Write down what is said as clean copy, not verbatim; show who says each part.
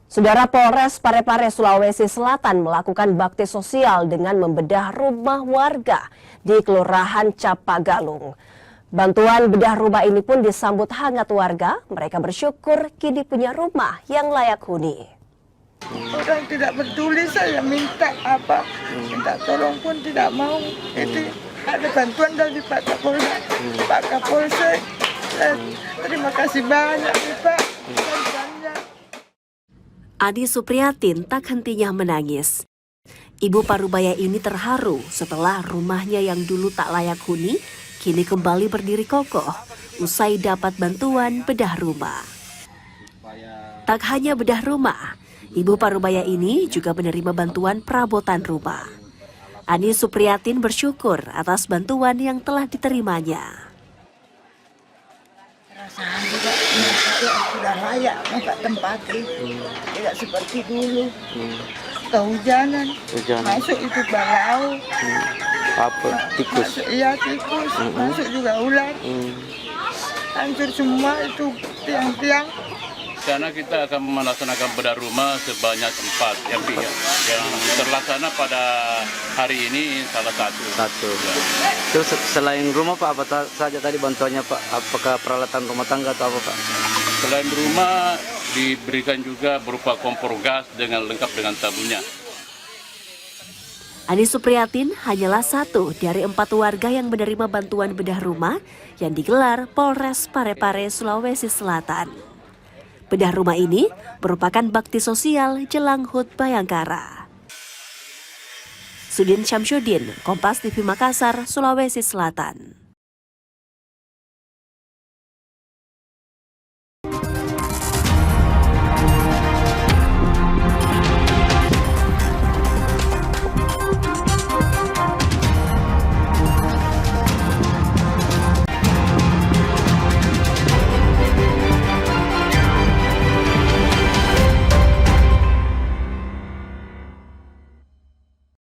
Speaker 1: Saudara, Polres Parepare, Sulawesi Selatan melakukan bakti sosial dengan membedah rumah warga di Kelurahan Capagalung. Bantuan bedah rumah ini pun disambut hangat warga. Mereka bersyukur kini punya rumah yang layak huni.
Speaker 2: Orang tidak peduli, saya minta apa, minta tolong pun tidak mau. Itu ada bantuan dari Pak Kapolsek, Pak Kapolsek. Terima kasih banyak Pak.
Speaker 3: Adi Supriyatin tak hentinya menangis. Ibu parubaya ini terharu setelah rumahnya yang dulu tak layak huni kini kembali berdiri kokoh usai dapat bantuan bedah rumah. Tak hanya bedah rumah, ibu parubaya ini juga menerima bantuan perabotan rumah. Adi Supriyatin bersyukur atas bantuan yang telah diterimanya.
Speaker 2: Perasaan juga sudah layak untuk tempati, tidak seperti dulu. Kehujanan, masuk itu balau,
Speaker 4: tikus.
Speaker 2: Iya tikus, masuk juga ular, hancur semua itu tiang-tiang.
Speaker 5: Karena kita akan melaksanakan bedah rumah sebanyak 4 yang terlaksana pada hari ini salah satu. Ya.
Speaker 4: Terus selain rumah Pak, apa saja tadi bantuannya Pak? Apakah peralatan rumah tangga atau apa Pak?
Speaker 5: Selain rumah diberikan juga berupa kompor gas dengan lengkap dengan tabungnya.
Speaker 3: Adi Supriyatin hanyalah satu dari 4 warga yang menerima bantuan bedah rumah yang digelar Polres Parepare, Sulawesi Selatan. Bedah rumah ini merupakan bakti sosial jelang HUT Bayangkara. Sudin Syamsuddin, Kompas TV Makassar, Sulawesi Selatan.